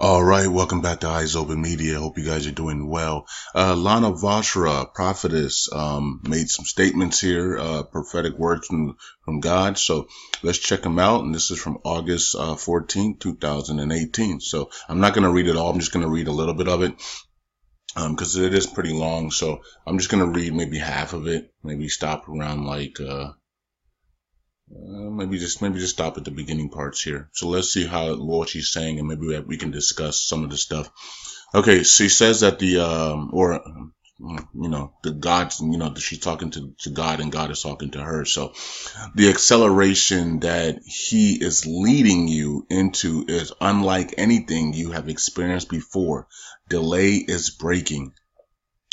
All right, welcome back to Eyes Open Media. Hope you guys are doing well. Lana, Vaswer, Prophetess, made some statements here, prophetic words from God. So let's check them out. And this is from August 14, 2018. So I'm not going to read it all. I'm just going to read a little bit of it. Because it is pretty long. So I'm just going to read maybe half of it. Maybe stop around like, maybe just stop at the beginning parts here. So let's see what she's saying, and maybe we can discuss some of the stuff. Okay, she says that the gods, she's talking to God, and God is talking to her. So the acceleration that he is leading you into is unlike anything you have experienced before. Delay is breaking.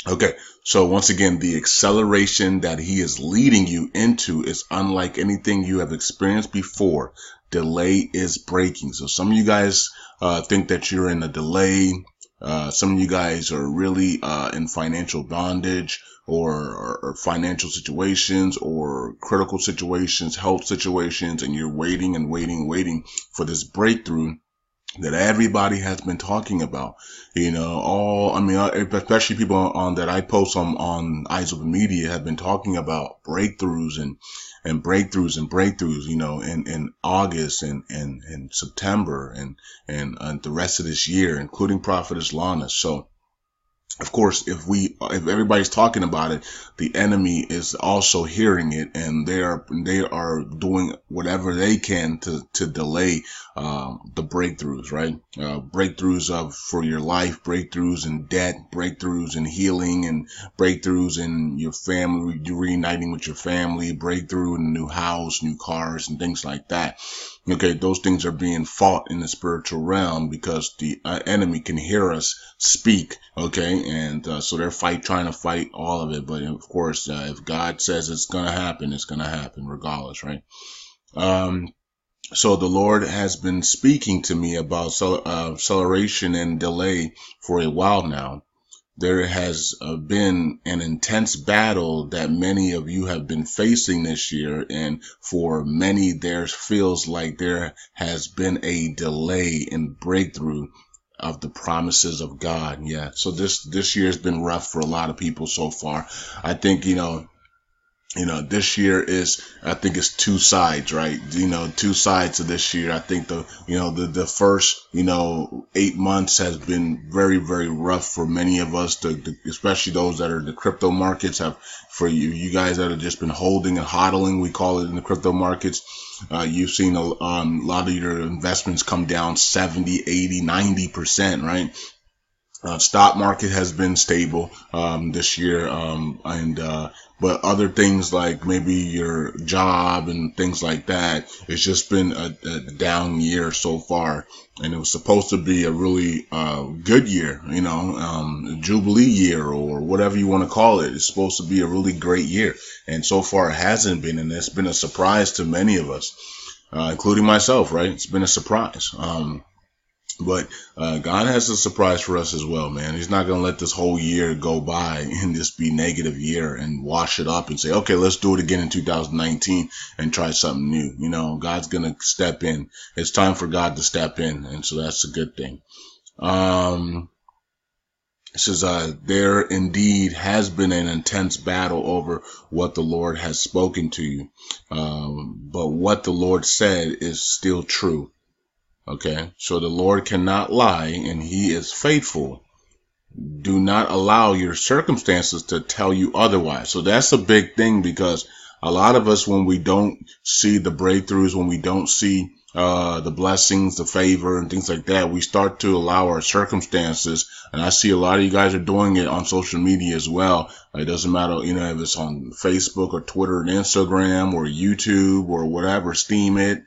Okay, so once again, the acceleration that he is leading you into is unlike anything you have experienced before. Delay is breaking. So some of you guys think that you're in a delay. Some of you guys are really in financial bondage or financial situations or critical situations, health situations, and you're waiting and waiting for this breakthrough that everybody has been talking about. Especially people on that I post on Eyes Open Media have been talking about breakthroughs and breakthroughs, in August and September and the rest of this year, including Prophetess Lana. So, of course, if everybody's talking about it, the enemy is also hearing it, and they are doing whatever they can to delay the breakthroughs, right? Breakthroughs for your life, breakthroughs in debt, breakthroughs in healing, and breakthroughs in your family, reuniting with your family, breakthrough in a new house, new cars, and things like that. Okay, those things are being fought in the spiritual realm because the enemy can hear us speak. Okay, and so they're trying to fight all of it. But of course, if God says it's gonna happen, it's gonna happen regardless, right? So the Lord has been speaking to me about acceleration and delay for a while now. There has been an intense battle that many of you have been facing this year, and for many there feels like there has been a delay in breakthrough of the promises of God. Yeah. So this year has been rough for a lot of people so far. I think, this year it's two sides, right? Two sides of this year. I think the first, 8 months has been very, very rough for many of us, especially those that are in the crypto markets. For you guys that have just been holding and hodling, we call it in the crypto markets. You've seen a lot of your investments come down 70, 80, 90%, right? Stock market has been stable this year, but other things like maybe your job and things like that, it's just been a down year so far. And it was supposed to be a really good year, Jubilee year or whatever you want to call it. It's supposed to be a really great year, and so far it hasn't been, and it's been a surprise to many of us, including myself. Right? It's been a surprise. But God has a surprise for us as well, man. He's not going to let this whole year go by and just be negative year and wash it up and say, okay, let's do it again in 2019 and try something new. God's going to step in. It's time for God to step in. And so that's a good thing. It says, there indeed has been an intense battle over what the Lord has spoken to you. But what the Lord said is still true. Okay, so the Lord cannot lie, and he is faithful. Do not allow your circumstances to tell you otherwise. So that's a big thing, because a lot of us, when we don't see the breakthroughs, when we don't see the blessings, the favor, and things like that, we start to allow our circumstances. And I see a lot of you guys are doing it on social media as well. It doesn't matter, if it's on Facebook or Twitter and Instagram or YouTube or whatever, Steam it.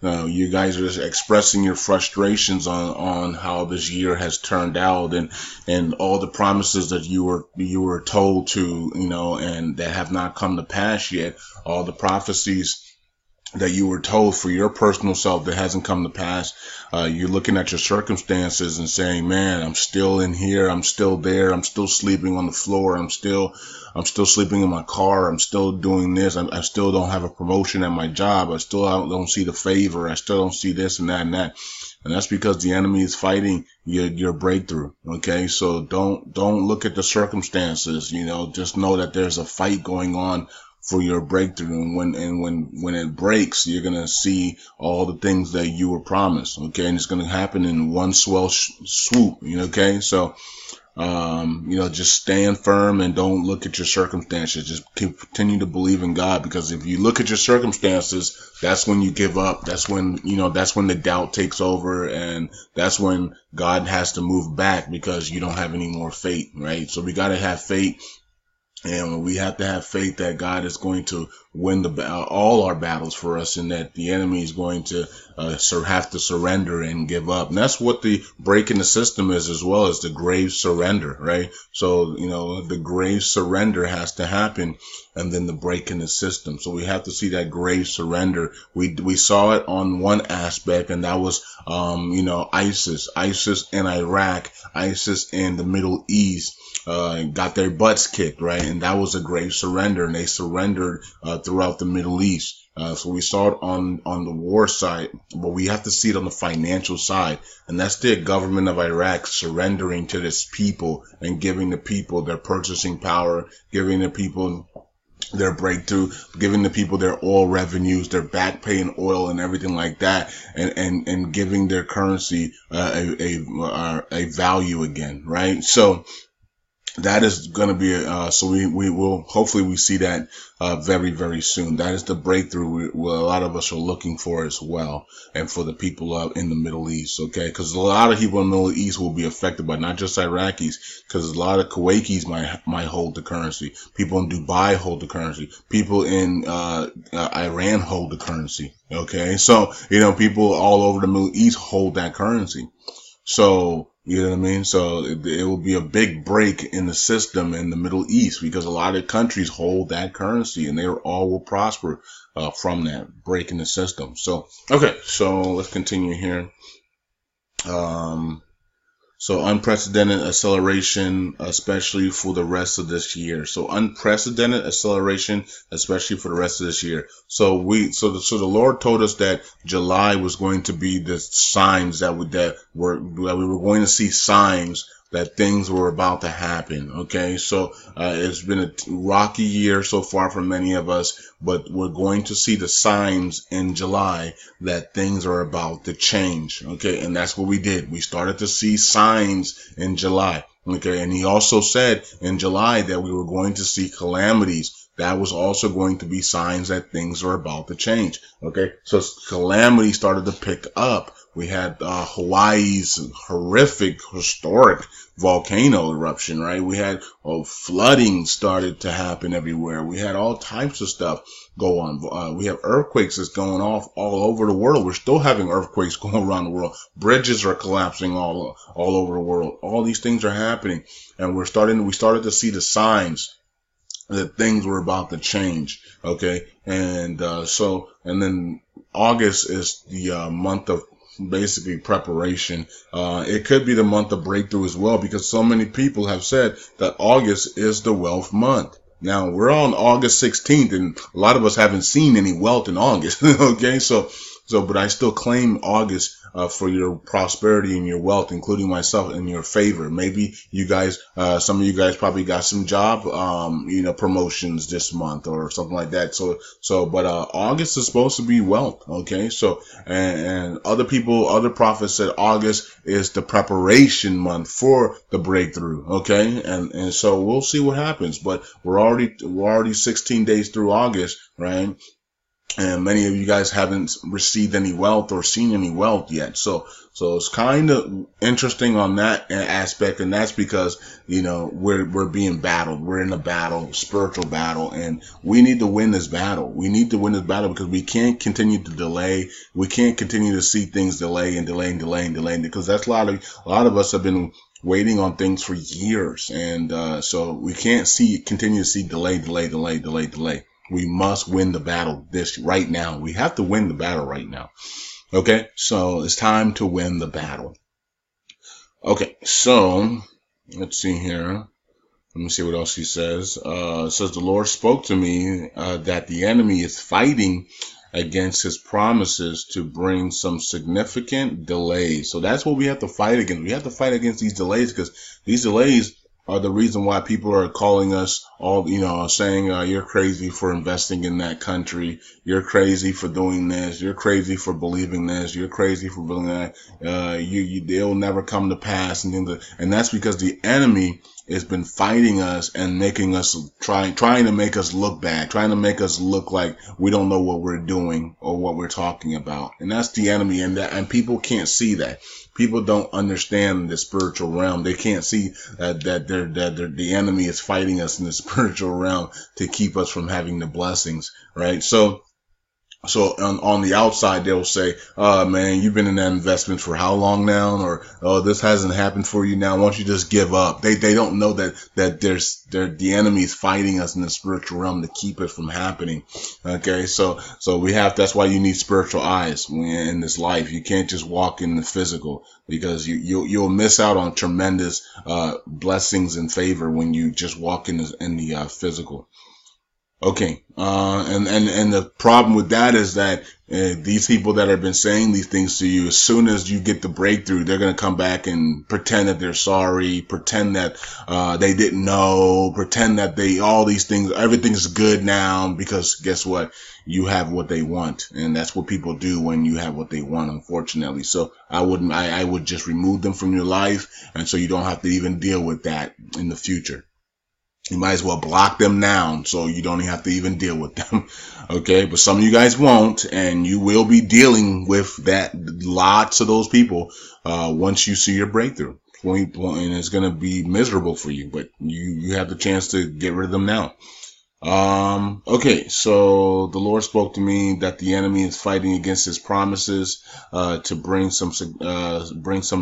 You guys are just expressing your frustrations on how this year has turned out, and all the promises that you were told to, and that have not come to pass yet. All the prophecies that you were told for your personal self that hasn't come to pass. You're looking at your circumstances and saying, man, I'm still in here. I'm still there. I'm still sleeping on the floor. I'm still sleeping in my car. I'm still doing this. I still don't have a promotion at my job. I still don't see the favor. I still don't see this and that and that. And that's because the enemy is fighting your breakthrough. Okay. So don't look at the circumstances, just know that there's a fight going on for your breakthrough. And when it breaks, you're going to see all the things that you were promised. Okay. And it's going to happen in one swell swoop. Okay. So, just stand firm and don't look at your circumstances. Just continue to believe in God, because if you look at your circumstances, that's when you give up. That's when, that's when the doubt takes over, and that's when God has to move back because you don't have any more faith, right? So we got to have faith. And we have to have faith that God is going to win all our battles for us, and that the enemy is going to have to surrender and give up. And that's what the break in the system is, as well as the grave surrender, right? So, the grave surrender has to happen, and then the break in the system. So we have to see that grave surrender. We saw it on one aspect, and that was, ISIS in Iraq, ISIS in the Middle East. Got their butts kicked, right? And that was a grave surrender, and they surrendered throughout the Middle East. So we saw it on the war side, but we have to see it on the financial side. And that's the government of Iraq surrendering to this people and giving the people their purchasing power, giving the people their breakthrough, giving the people their oil revenues, their back pay in oil and everything like that, and giving their currency a value again, right? So that is going to be, so we will, hopefully we see that, very, very soon. That is the breakthrough a lot of us are looking for as well. And for the people in the Middle East, okay? Because a lot of people in the Middle East will be affected by not just Iraqis, because a lot of Kuwaitis might hold the currency. People in Dubai hold the currency. People in, Iran hold the currency. Okay. So, people all over the Middle East hold that currency. So, you know what I mean? So it will be a big break in the system in the Middle East, because a lot of countries hold that currency, and they all will prosper from that break in the system. So, okay, so let's continue here. So unprecedented acceleration, especially for the rest of this year. So unprecedented acceleration, especially for the rest of this year. So the Lord told us that July was going to be the signs that we were going to see signs that things were about to happen. Okay. So, it's been a rocky year so far for many of us, but we're going to see the signs in July that things are about to change. Okay. And that's what we did. We started to see signs in July. Okay. And he also said in July that we were going to see calamities. That was also going to be signs that things are about to change. Okay. So calamity started to pick up. We had Hawaii's horrific, historic volcano eruption, right? We had flooding started to happen everywhere. We had all types of stuff go on. We have earthquakes that's going off all over the world. We're still having earthquakes going around the world. Bridges are collapsing all over the world. All these things are happening, and we started to see the signs that things were about to change. Okay. And then August is the month of basically preparation. It could be the month of breakthrough as well, because so many people have said that August is the wealth month. Now we're on August 16th, and a lot of us haven't seen any wealth in August. Okay. But I still claim August for your prosperity and your wealth, including myself, in your favor. Maybe you guys, some of you guys probably got some job, promotions this month or something like that. But August is supposed to be wealth. Okay. So, and other prophets said August is the preparation month for the breakthrough. Okay. And so we'll see what happens, but we're already 16 days through August, right? And many of you guys haven't received any wealth or seen any wealth yet. So it's kind of interesting on that aspect. And that's because, we're being battled. We're in a battle, spiritual battle, and we need to win this battle. We need to win this battle because we can't continue to delay. We can't continue to see things delay, because that's a lot of us have been waiting on things for years. And, so we can't continue to see delay. We must win the battle right now. We have to win the battle right now. Okay. So it's time to win the battle. Okay. So let's see here. Let me see what else he says. It says the Lord spoke to me, that the enemy is fighting against his promises to bring some significant delays. So that's what we have to fight against. We have to fight against these delays, because these delays are the reason why people are calling us all, saying, you're crazy for investing in that country. You're crazy for doing this. You're crazy for believing this. You're crazy for believing that. They'll never come to pass. And that's because the enemy has been fighting us and making us trying to make us look bad, trying to make us look like we don't know what we're doing or what we're talking about. And that's the enemy. And people can't see that. People don't understand the spiritual realm. They can't see that the enemy is fighting us in the spiritual realm to keep us from having the blessings, right? So on the outside, they'll say, "Oh man, you've been in that investment for how long now?" Or, "Oh, this hasn't happened for you now. Why don't you just give up?" They don't know that the enemy is fighting us in the spiritual realm to keep it from happening. Okay, so that's why you need spiritual eyes in this life. You can't just walk in the physical, because you'll miss out on tremendous blessings and favor when you just walk in the physical. Okay, and the problem with that is that these people that have been saying these things to you, as soon as you get the breakthrough, they're going to come back and pretend that they're sorry, pretend that they didn't know, pretend that all these things, everything's good now, because guess what? You have what they want, and that's what people do when you have what they want, unfortunately. So I would just remove them from your life, and so you don't have to even deal with that in the future. You might as well block them now, so you don't have to even deal with them. Okay, but some of you guys won't, and you will be dealing with that, lots of those people, once you see your breakthrough. And it's going to be miserable for you, but you have the chance to get rid of them now. Okay, so the Lord spoke to me that the enemy is fighting against his promises, to bring some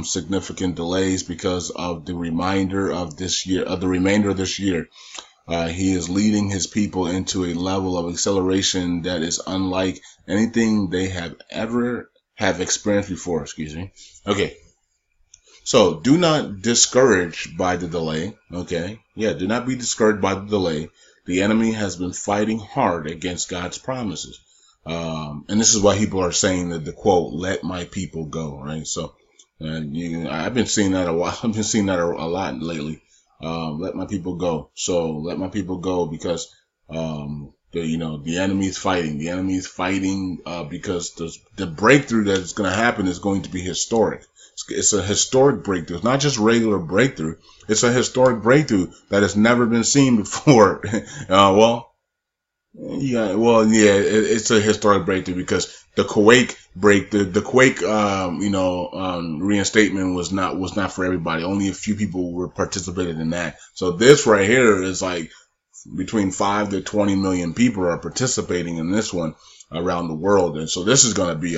significant delays because of the remainder of this year. He is leading his people into a level of acceleration that is unlike anything they have ever experienced before. Okay. So do not discourage by the delay. Okay. Yeah. Do not be discouraged by the delay. The enemy has been fighting hard against God's promises. And this is why people are saying that the quote, "Let my people go," right? So, I've been seeing that a while. I've been seeing that a lot lately. Let my people go. So let my people go because, the enemy is fighting. The enemy is fighting, because the breakthrough that is going to happen is going to be historic. It's a historic breakthrough. It's not just regular breakthrough. It's a historic breakthrough that has never been seen before. It's a historic breakthrough because the Kuwait reinstatement was not for everybody. Only a few people were participated in that. So this right here is like between 5 to 20 million people are participating in this one around the world, and so this is going to be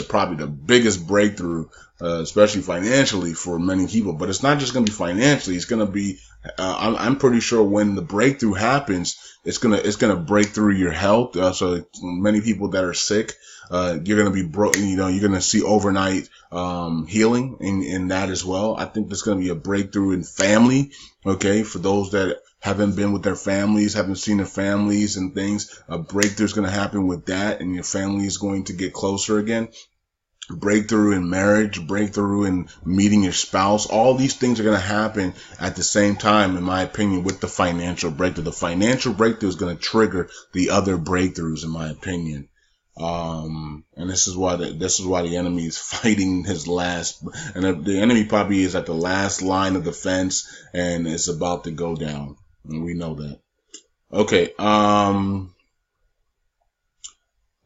probably the biggest breakthrough, especially financially for many people. But it's not just going to be financially; it's going to be. I'm pretty sure when the breakthrough happens, it's gonna break through your health. So many people that are sick, you're gonna be you're gonna see overnight healing in that as well. I think there's gonna be a breakthrough in family. Okay, for those that haven't been with their families, haven't seen their families and things, a breakthrough is going to happen with that, and your family is going to get closer again. Breakthrough in marriage, breakthrough in meeting your spouse. All these things are going to happen at the same time, in my opinion, with the financial breakthrough. The financial breakthrough is going to trigger the other breakthroughs, in my opinion. And this is why the enemy is fighting his last, and the enemy probably is at the last line of defense and is about to go down. And we know that. Okay.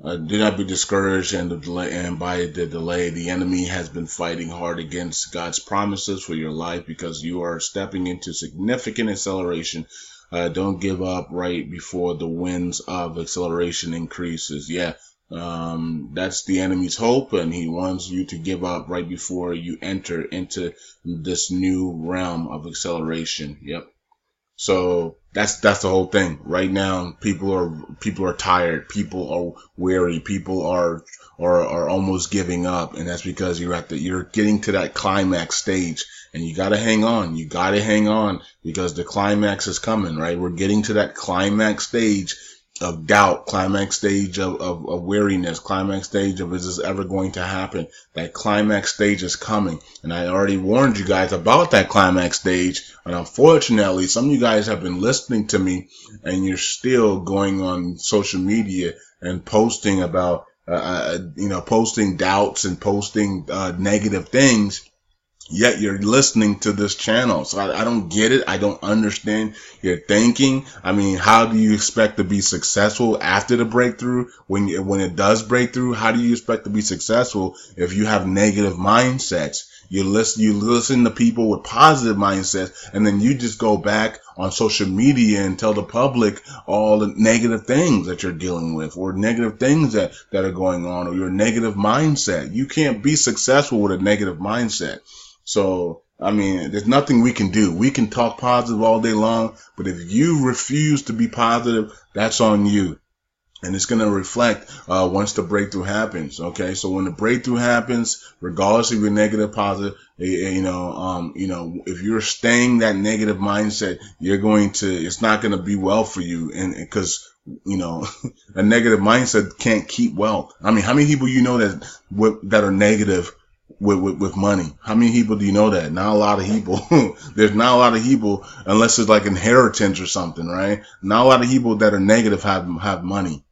Do not be discouraged by the delay. The enemy has been fighting hard against God's promises for your life because you are stepping into significant acceleration. Don't give up right before the winds of acceleration increases. Yeah. That's the enemy's hope, and he wants you to give up right before you enter into this new realm of acceleration. Yep. So that's the whole thing. Right now, people are tired. People are weary. People are almost giving up, and that's because you're getting to that climax stage, and you gotta hang on. You gotta hang on because the climax is coming. Right? We're getting to that climax stage. doubt, climax stage of weariness, climax stage of, is this ever going to happen? That climax stage is coming. And I already warned you guys about that climax stage. And unfortunately, some of you guys have been listening to me and you're still going on social media and posting about, posting doubts and posting negative things. Yet you're listening to this channel. So I don't get it. I don't understand your thinking. I mean, how do you expect to be successful after the breakthrough? When it does break through, how do you expect to be successful if you have negative mindsets? You listen to people with positive mindsets, and then you just go back on social media and tell the public all the negative things that you're dealing with, or negative things that are going on, or your negative mindset. You can't be successful with a negative mindset. So, I mean, there's nothing we can do. We can talk positive all day long, but if you refuse to be positive, that's on you. And it's going to reflect once the breakthrough happens. Okay, so when the breakthrough happens, regardless if you're negative, positive, if you're staying that negative mindset, it's not going to be well for you. And because a negative mindset can't keep wealth. I mean, how many people that are negative with money? How many people do you know that? Not a lot of people. There's not a lot of people, unless it's like inheritance or something, right? Not a lot of people that are negative have money.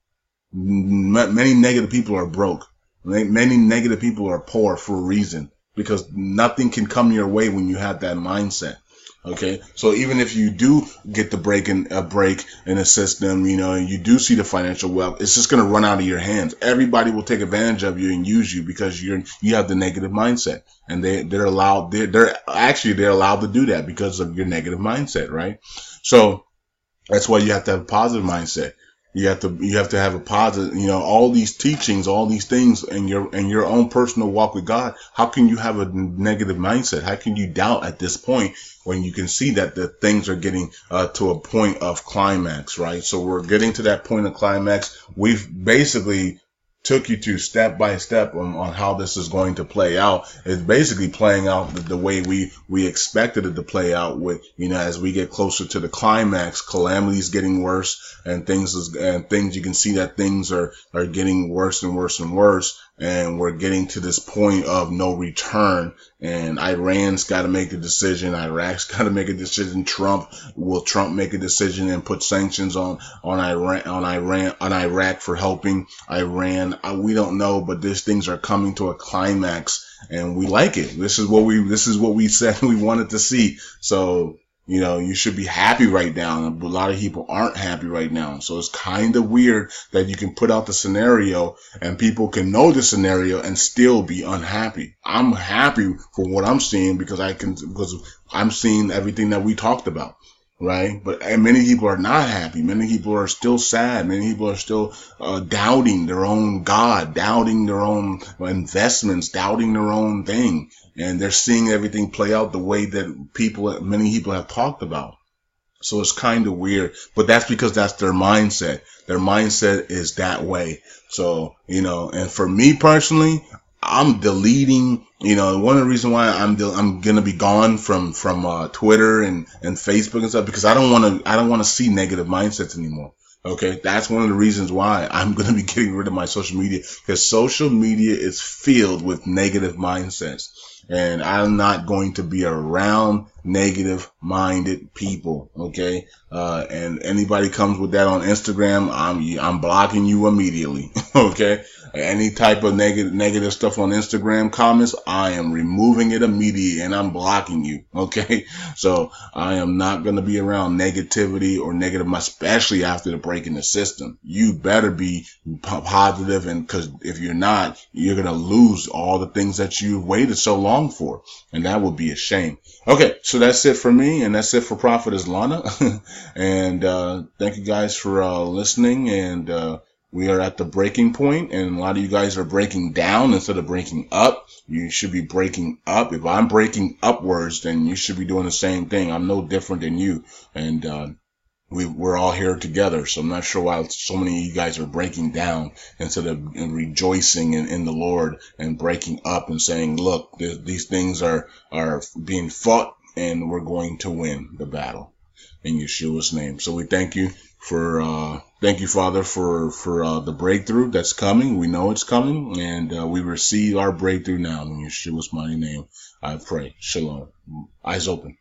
Many negative people are broke. Many negative people are poor for a reason, because nothing can come your way when you have that mindset. Okay, so even if you do get a break in the system, and you do see the financial wealth, it's just going to run out of your hands. Everybody will take advantage of you and use you because you have the negative mindset, and they're allowed to do that because of your negative mindset, right? So that's why you have to have a positive mindset. You have to have a positive, all these teachings, all these things in your own personal walk with God. How can you have a negative mindset? How can you doubt at this point when you can see that the things are getting to a point of climax, right? So we're getting to that point of climax. We've basically took you to step by step on how this is going to play out. It's basically playing out the way we expected it to play out, with, as we get closer to the climax, calamities getting worse, and things you can see that things are getting worse and worse and worse. And we're getting to this point of no return. And Iran's got to make a decision. Iraq's got to make a decision. Will Trump make a decision and put sanctions on Iraq for helping Iran? We don't know, but these things are coming to a climax, and we like it. This is what we said we wanted to see. So, you should be happy right now. A lot of people aren't happy right now. So it's kind of weird that you can put out the scenario and people can know the scenario and still be unhappy. I'm happy for what I'm seeing because I'm seeing everything that we talked about, right? But many people are not happy. Many people are still sad. Many people are still doubting their own God, doubting their own investments, doubting their own thing. And they're seeing everything play out the way that many people have talked about. So it's kind of weird, but that's because that's their mindset. Their mindset is that way. So, and for me personally, I'm deleting, one of the reasons why I'm going to be gone from Twitter and Facebook and stuff, because I don't want to see negative mindsets anymore. Okay, that's one of the reasons why I'm going to be getting rid of my social media, because social media is filled with negative mindsets. And I'm not going to be around negative minded people. Okay. And anybody comes with that on Instagram, I'm blocking you immediately. Okay. Any type of negative stuff on Instagram comments, I am removing it immediately and I'm blocking you. Okay. So I am not going to be around negativity or negative, especially after the break in the system. You better be positive, and because if you're not, you're going to lose all the things that you've waited so long for. And that would be a shame. Okay. So that's it for me. And that's it for Prophetess Lana. And, thank you guys for, listening. And, we are at the breaking point, and a lot of you guys are breaking down instead of breaking up. You should be breaking up. If I'm breaking upwards, then you should be doing the same thing. I'm no different than you. And we're all here together. So I'm not sure why so many of you guys are breaking down instead of rejoicing in the Lord and breaking up and saying, look, these things are being fought, and we're going to win the battle in Yeshua's name. So we thank you for Thank you, Father, for the breakthrough that's coming. We know it's coming, and we receive our breakthrough now. In Yeshua's mighty name, I pray. Shalom. Eyes open.